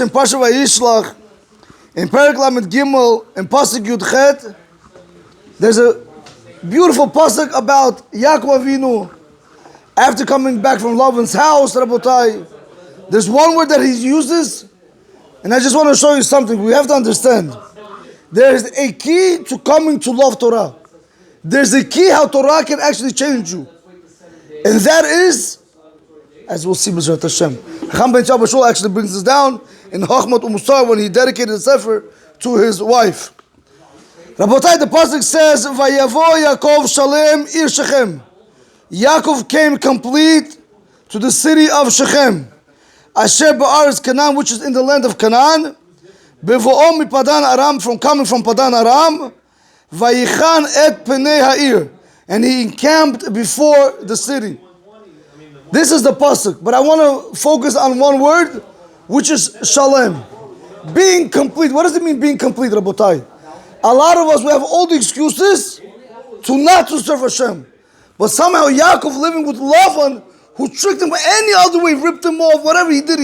in Pasha Vayishlach, in Perek Lamed Gimel, in Pasuk Yud Chet, there's a beautiful pasuk about Yaakov Avinu after coming back from Lavan's house. Rabotai, there's one word that he uses, and I just want to show you something. We have to understand. There's a key to coming to love Torah. There's a key how Torah can actually change you, and that is, as we'll see, B'ezrat Hashem. Chacham ben Shabashul actually brings this down in Chachmat Umusar when he dedicated the sefer to his wife. Rabotai, the pasuk says, "Vayavo Yaakov Shalem Ir Shechem." Yaakov came complete to the city of Shechem, Asher Ba'aretz Canaan, which is in the land of Canaan. Bevo'om mi Padan Aram, from coming from Padan Aram. Vayichan et Penei Ha'ir, and he encamped before the city. This is the pasuk, but I want to focus on one word, which is shalem, being complete. What does it mean, being complete, Rabotai? A lot of us, we have all the excuses to not to serve Hashem, but somehow Yaakov, living with Lavan, who tricked him any other way, ripped him off, whatever he did,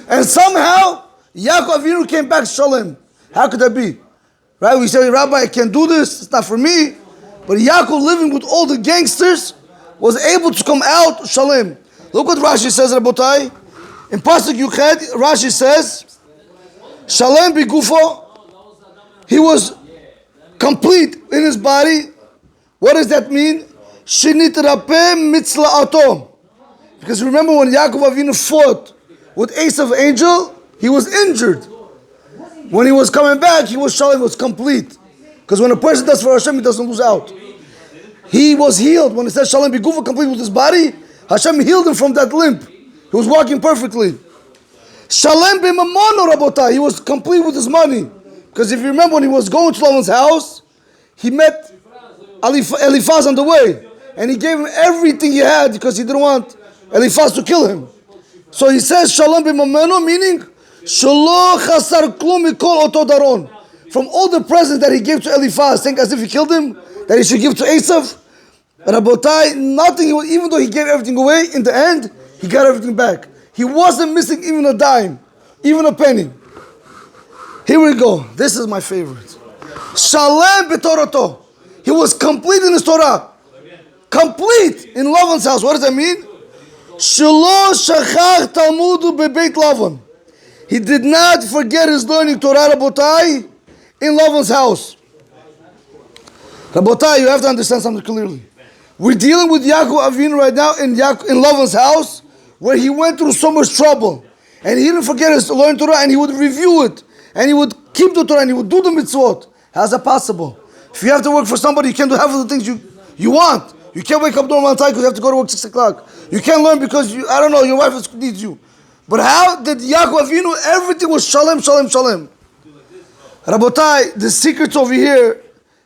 and somehow Yaakov Avinu came back shalem. How could that be? Right? We say, Rabbi, I can't do this, it's not for me. But Yaakov, living with all the gangsters, was able to come out shalem. Look what Rashi says, Rabotai. In Pasuk Yuchet, Rashi says, Shalem bigufo. He was complete in his body. What does that mean? Shinitrape mitzla'ato. Because remember when Yaakov Avinu fought with Esav angel, he was injured. When he was coming back, he was shalem, was complete. Because when a person does for Hashem, he doesn't lose out. He was healed. When it says Shalom Bigufa, complete with his body, Hashem healed him from that limp. He was walking perfectly. Shalom B'mamono Rabotai, he was complete with his money. Because if you remember when he was going to Lavan's house, he met Eliphaz on the way. And he gave him everything he had because he didn't want Eliphaz to kill him. So he says Shalom B'mamono, meaning Shelo Chasar Klum Mikol Oto Daron. From all the presents that he gave to Eliphaz, think as if he killed him, that he should give to Esav. Rabotai, nothing, even though he gave everything away, in the end, he got everything back. He wasn't missing even a dime, even a penny. Here we go. This is my favorite. Shalem b'Torato. He was complete in his Torah. Complete in Lavan's house. What does that mean? Shelo shachach talmudu bebeit Lavan. He did not forget his learning Torah, Rabotai, in Lavan's house. Rabotai, you have to understand something clearly. We're dealing with Yaakov Avinu right now in Lavan's house, where he went through so much trouble, and he didn't forget his learning Torah, and he would review it, and he would keep the Torah, and he would do the mitzvot. How's that possible? If you have to work for somebody, you can't do half of the things you want. You can't wake up normal time because you have to go to work 6 o'clock. You can't learn because your wife needs you. But how did Yaakov Avinu? Everything was shalem, shalem, shalem. Rabotai, the secret's over here.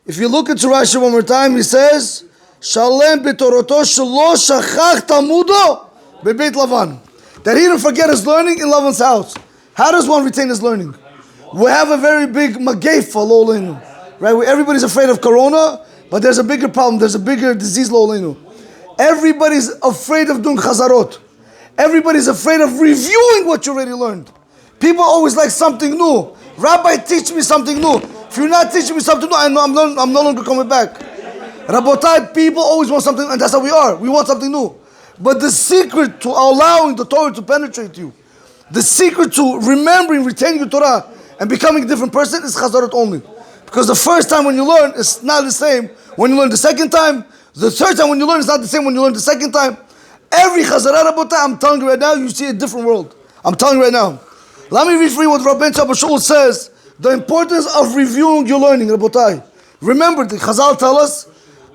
If you look into Rashi one more time, he says, Shalem b'Toroto shelo shachach talmudo bebeit Lavan. That he didn't forget his learning in Lavan's house. How does one retain his learning? We have a very big magefa, lo leinu, right? Where everybody's afraid of corona, but there's a bigger problem. There's a bigger disease, lo leinu. Everybody's afraid of doing chazarot. Everybody's afraid of reviewing what you already learned. People always like something new. Rabbi, teach me something new. If you're not teaching me something new, I'm no longer coming back. Rabotai, people always want something, and that's how we are. We want something new. But the secret to allowing the Torah to penetrate you, the secret to remembering, retaining your Torah, and becoming a different person is chazarot only. Because the first time when you learn, it's not the same when you learn the second time. The third time when you learn, it's not the same when you learn the second time. Every chazarah, Rabotai, I'm telling you right now, you see a different world. I'm telling you right now. Let me read for you what Rav Ben Shabashul says, the importance of reviewing your learning, Rabotai. Remember, the Chazal tell us,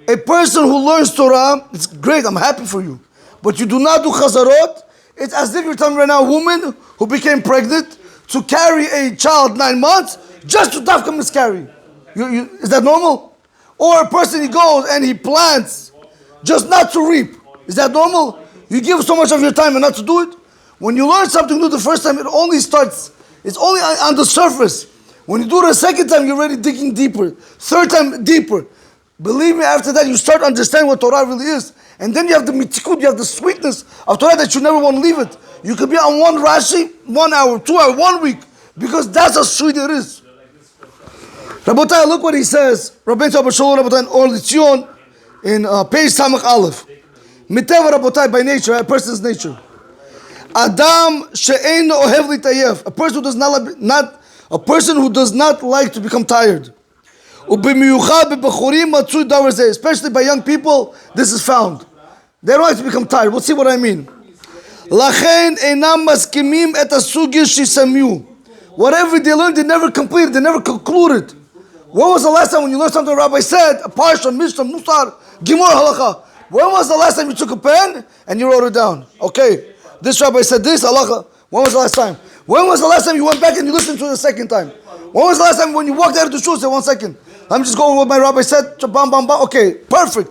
a person who learns Torah, it's great, I'm happy for you. But you do not do Chazarot, it's as if you're telling me right now, a woman who became pregnant to carry a child 9 months, just to dafka miscarry. Is that normal? Or a person, he goes and he plants, just not to reap. Is that normal? You give so much of your time and not to do it? When you learn something new the first time, it's only on the surface. When you do it a second time, you're already digging deeper. Third time, deeper. Believe me, after that, you start understanding what Torah really is. And then you have the mitikut, you have the sweetness of Torah that you never want to leave it. You could be on one Rashi, 1 hour, 2 hours, 1 week, because that's how sweet it is. Rabotai, look what he says. Rabbeinu Tabashol, Rabotai, in Or Litzion, in page Samach Aleph. Miteva Rabotai, by nature, a person's nature. Adam she'ein ohev litayev, a person who does not like to become tired. Especially by young people, this is found. They don't like to become tired. We'll see what I mean. Whatever they learned, they never completed, they never concluded. When was the last time when you learned something the rabbi said, a parsha, mishnah, musar, gimor, halacha? When was the last time you took a pen and you wrote it down? Okay, this rabbi said this, halacha. When was the last time? When was the last time you went back and you listened to it the second time? When was the last time when you walked out of the shul, said 1 second, I'm just going with what my rabbi said, bam, bam, bam. Okay, perfect.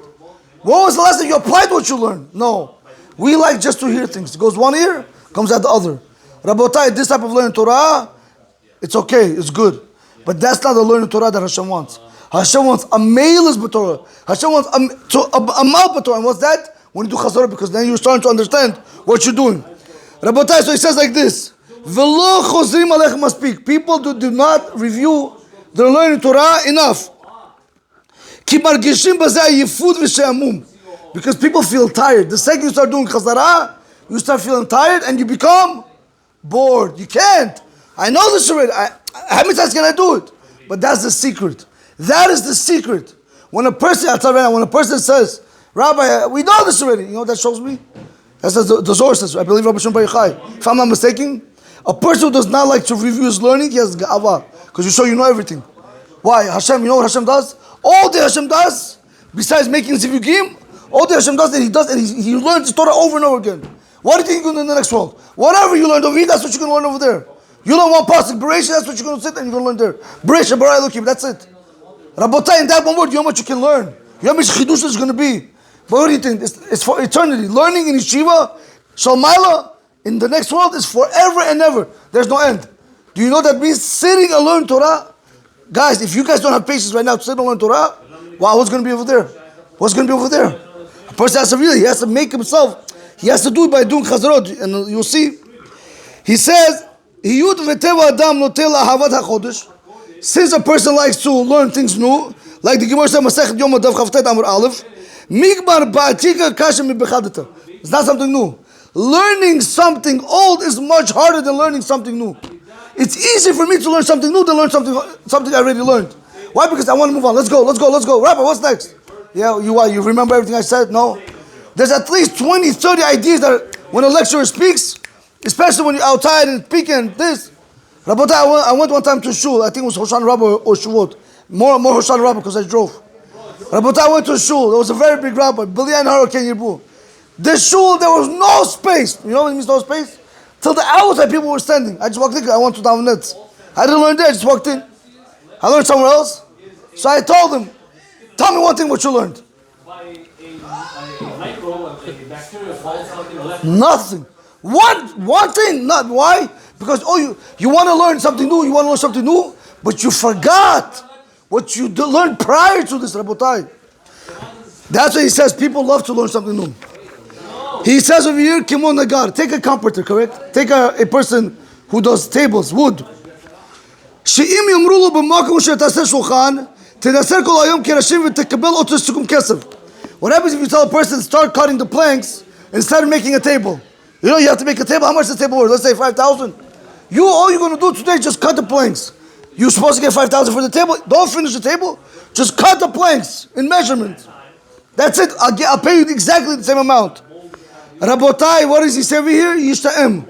When was the last time you applied what you learned? No. We like just to hear things. It goes one ear, comes out the other. Rabotai, this type of learning Torah, it's okay, it's good. But that's not the learning Torah that Hashem wants. Hashem wants a meilis b'Torah. Hashem wants a mal b'Torah. And what's that? When you do chazorah, because then you're starting to understand what you're doing. Rabotai, so he says like this. V'lo chozrim alechem maspik. People do not review their learning Torah enough. Ki margishim bazeh yifud v'she'amum. Because people feel tired. The second you start doing chazarah, you start feeling tired and you become bored. You can't. I know this already. How many times can I do it? But that's the secret. That is the secret. When a person, I'll tell you right now, when a person says, Rabbi, we know this already. You know what that shows me? That's the sources. I believe Rabbi Shimon Bar Yochai. If I'm not mistaken, a person who does not like to review his learning, he has ga'ava. Because you show you know everything. Why? Hashem, you know what Hashem does? All that Hashem does, besides making zivugim, all that Hashem does, and he learns the Torah over and over again. What do you think you're going to do in the next world? Whatever you learned over here, that's what you're going to learn over there. You learn one pasuk, Bereishis, that's what you're going to sit and you're going to learn there. Bereishis, Bara Elokim, that's it. Rabotai, in that one word, you know how much you can learn. You know how much chidush is going to be. But what do you think? It's for eternity. Learning in yeshiva, Shalmaila, in the next world is forever and ever. There's no end. Do you know that means sitting and learn Torah? Guys, if you guys don't have patience right now to sit and learn Torah, wow, what's going to be over there? What's going to be over there? A person has to really, he has to make himself, he has to do it by doing chazarot. And you'll see, he says, since a person likes to learn things new, like the Gemara said, Masechet Yom Adav Chavtet Amar Aleph, it's not something new. Learning something old is much harder than learning something new. It's easy for me to learn something new than learn something I already learned. Why? Because I want to move on. Let's go. Rabbi, what's next? Yeah, you remember everything I said? No. There's at least 20, 30 ideas that when a lecturer speaks, especially when you're outside and speaking this. Rabotai, I went one time to shul. I think it was Hoshan Rabbah or Shavuot. More Hoshan Rabbah because I drove. Rabotai, I went to a shul. There was a very big rabbi. Bilian Hurricane Yirbu. The shul, there was no space. You know what it means, no space? Till the outside people were standing. I just walked in. I went to down nets. I didn't learn there. I just walked in. I learned somewhere else. So I told him, tell me one thing what you learned. Nothing. One thing. Not why? Because you want to learn something new, but you forgot what you learned prior to this, Rabotai. That's why he says people love to learn something new. He says over here, Kimon Nagar, take a carpenter, correct? Take a person who does tables, wood. שאם יאמרו לו במקום שתעשה שולחן, תנסר כל היום קרשים ותקבל אותו סיכום כסף. What happens if you tell a person start cutting the planks instead of making a table? You know you have to make a table. How much is the table worth? Let's say 5,000. All you're going to do today is just cut the planks. You're supposed to get 5,000 for the table. Don't finish the table. Just cut the planks in measurement. That's it. I'll pay you exactly the same amount. Rabotai, what does he say over here? Yishta'em.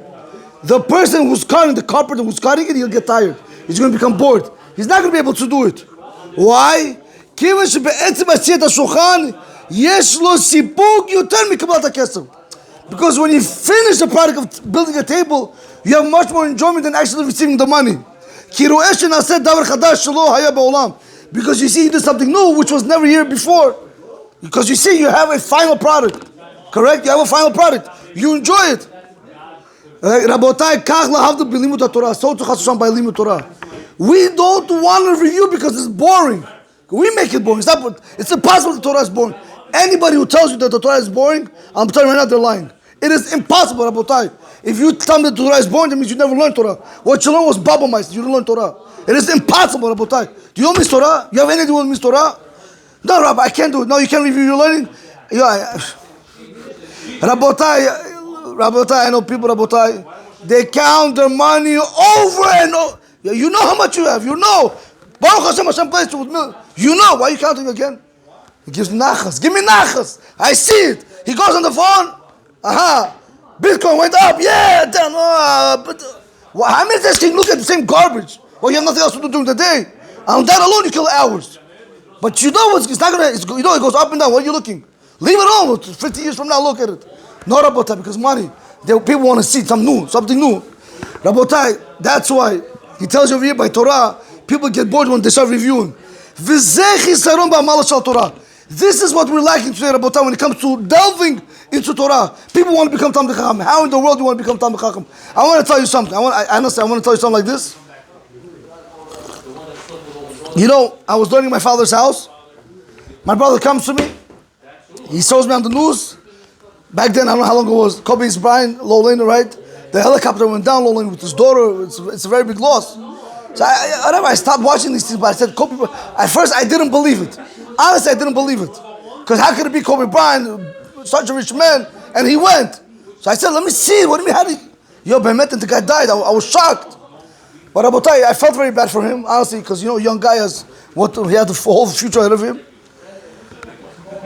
The person who's cutting, the carpenter who's cutting it, he'll get tired. He's going to become bored. He's not going to be able to do it. Why? Because when you finish the product of building a table, you have much more enjoyment than actually receiving the money. Because you see, you did something new which was never here before. Because you see, you have a final product. Correct? You have a final product. You enjoy it. Rabotai, so to Chassan by Limud Torah. We don't want to review because it's boring. We make it boring. It's impossible the Torah is boring. Anybody who tells you that the Torah is boring, I'm telling you right now, they're lying. It is impossible, Rabotai. If you tell me the Torah is boring, that means you never learned Torah. What you learned was Baba Meister. You didn't learn Torah. It is impossible, Rabotai. Do you know Miss Torah? You have anything with Miss Torah? No, Rabbi, I can't do it. No, you can't review your learning. Yeah, Rabotai, I know people, Rabotai, they count their money over and over. You know how much you have. You know. Baruch Hashem, Hashem blessed you with millions. You know. Why are you counting again? He gives nachas. Give me nachas. I see it. He goes on the phone. Bitcoin went up. Yeah. Then, how many days can you look at the same garbage? Well, you have nothing else to do during the day. On that alone, you kill hours. But you know it's not gonna. You know it goes up and down. What are you looking? Leave it alone. 50 years from now, look at it. Not Rabotai, because money. People want to see something new. Rabotai, that's why he tells you over here by Torah, people get bored when they start reviewing. This is what we're lacking today, Rabotai, when it comes to delving into Torah. People want to become Talmid Chacham. How in the world do you want to become Talmid Chacham? I want to tell you something. I want to tell you something like this. You know, I was learning in my father's house. My brother comes to me. He shows me on the news. Back then, I don't know how long it was. Kobe's Brian, Low Lane, right? The helicopter went down, Low Lane, with his daughter. It's a very big loss. So I stopped watching these things, but I said, Kobe, at first I didn't believe it. Honestly, I didn't believe it. Because how could it be Kobe Bryant, such a rich man, and he went? So I said, let me see. What do you mean, how did Yo, Behemet, and the guy died. I was shocked. But Rabotai, I felt very bad for him, honestly, because, you know, young guy he had the whole future ahead of him.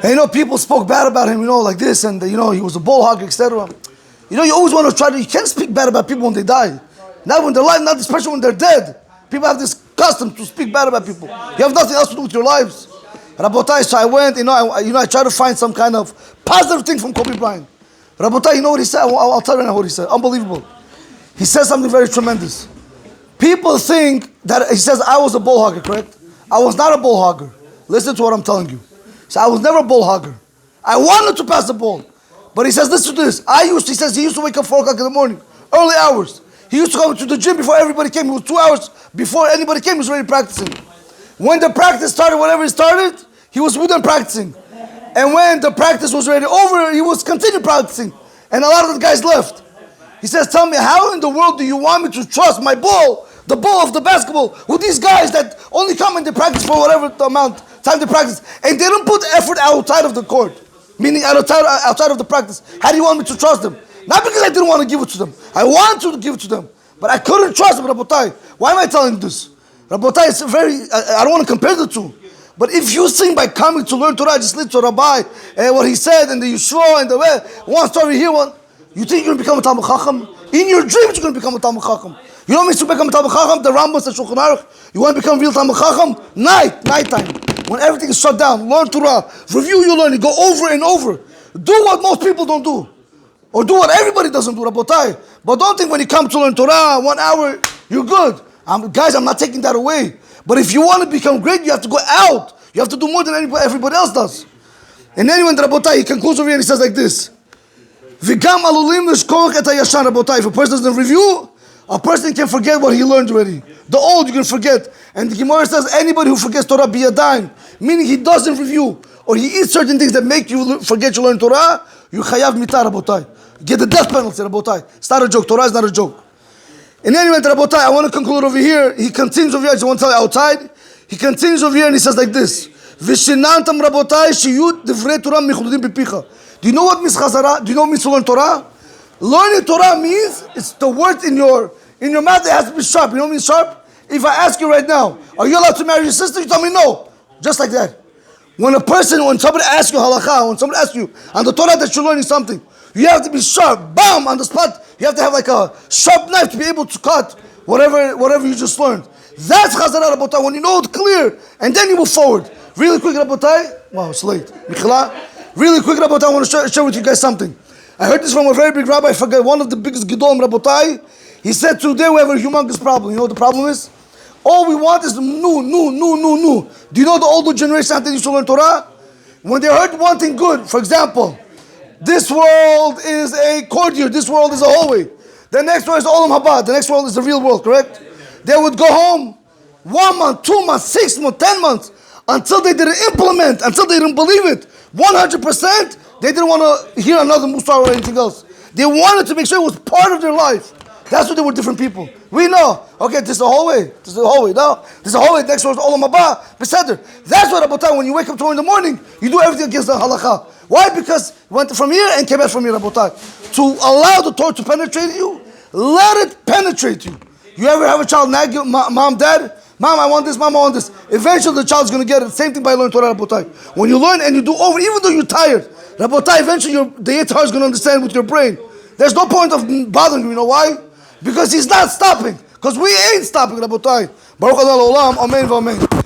And, you know, people spoke bad about him, you know, like this, and, you know, he was a ball hogger, etc. You know, you always want to you can't speak bad about people when they die. Not when they're alive, not especially when they're dead. People have this custom to speak bad about people. You have nothing else to do with your lives. Rabotai, so I went, I tried to find some kind of positive thing from Kobe Bryant. Rabotai, you know what he said? I'll tell you right now what he said. Unbelievable. He said something very tremendous. People think that, he says, I was a ball hogger, correct? I was not a ball hogger. Listen to what I'm telling you. So I was never a ball hogger. I wanted to pass the ball. But he says, listen to this. He says he used to wake up 4 o'clock in the morning, early hours. He used to go to the gym before everybody came. It was 2 hours before anybody came. He was already practicing. When the practice started, whenever it started, he was with them practicing. And when the practice was already over, he was continuing practicing. And a lot of the guys left. He says, tell me, how in the world do you want me to trust my ball, the ball of the basketball, with these guys that only come and they practice for whatever the amount time they practice, and they don't put effort outside of the court, meaning outside of the practice. How do you want me to trust them? Not because I didn't want to give it to them. I wanted to give it to them, but I couldn't trust them, Rabotai. Why am I telling you this? Rabotai, it's I don't want to compare the two. But if you think by coming to learn Torah, just listen to Rabbi, and what he said, and the Yeshua, and the way, one story here, you think you're going to become a Talmid Chacham? In your dreams, you're going to become a Talmid Chacham. You know what means to become a Talmid Chacham? The Rambam says, Shulchan Aruch, you want to become a real Talmid Chacham? Nighttime. When everything is shut down, learn Torah, review your learning, go over and over. Do what most people don't do. Or do what everybody doesn't do, Rabotai. But don't think when you come to learn Torah, 1 hour, you're good. Guys, I'm not taking that away. But if you want to become great, you have to go out. You have to do more than everybody else does. And anyway, Rabotai, he concludes over here and he says like this. V'gam alulim l'shkoch et hayashan, Rabotai. If a person doesn't review, a person can forget what he learned already. The old you can forget. And the Gemara says anybody who forgets Torah be a dime. Meaning he doesn't review. Or he eats certain things that make you forget you learn Torah. You chayav mitah, Rabotai. Get the death penalty, Rabotai. It's not a joke. Torah is not a joke. And anyway, Rabotai, I want to conclude over here. He continues over here. I just want to tell you outside. He continues over here and he says like this. V'shinantam, Rabotai, shiyut divrei Torah michududim b'picha. Do you know what means chazara? Do you know what means to learn Torah? Learning Torah means it's the word in your mouth. It has to be sharp. You know what means sharp? If I ask you right now, are you allowed to marry your sister? You tell me no. Just like that. When somebody asks you halakha, when somebody asks you on the Torah that you're learning something, you have to be sharp. Bam! On the spot. You have to have like a sharp knife to be able to cut whatever you just learned. That's chazara, Rabotai. When you know it clear, and then you move forward. Really quick, Rabotai. Wow, it's late. Michela. Really quick, Rabotai. I want to share with you guys something. I heard this from a very big rabbi. I forget, one of the biggest Gedolim, Rabotai. He said, today we have a humongous problem. You know what the problem is? All we want is new. Do you know the older generation after they used to learn Torah? When they heard one thing good, for example, this world is a courtyard, this world is a hallway. The next world is Olam Haba, the next world is the real world, correct? They would go home 1 month, 2 months, 6 months, 10 months, until they didn't implement, until they didn't believe it. 100%, they didn't want to hear another Musar or anything else. They wanted to make sure it was part of their life. That's what they were, different people. We know, okay, this is the hallway. This is the hallway, no? This is the hallway, next door is Olam Haba, Beseder. That's what Rabotai, when you wake up tomorrow in the morning, you do everything against the halakha. Why? Because you went from here and came back from here, Rabotai. To allow the Torah to penetrate you, let it penetrate you. You ever have a child nag you, mom, dad? Mom, I want this, mom, I want this. Eventually the child's going to get it. Same thing by learning Torah, Rabotai. When you learn and you do over, even though you're tired, Rabotai, eventually the Yetzer is going to understand with your brain. There's no point of bothering you, you know why? Because he's not stopping. Because we ain't stopping, Rabotai. Baruch Adonai Olam, Amen v'Amen.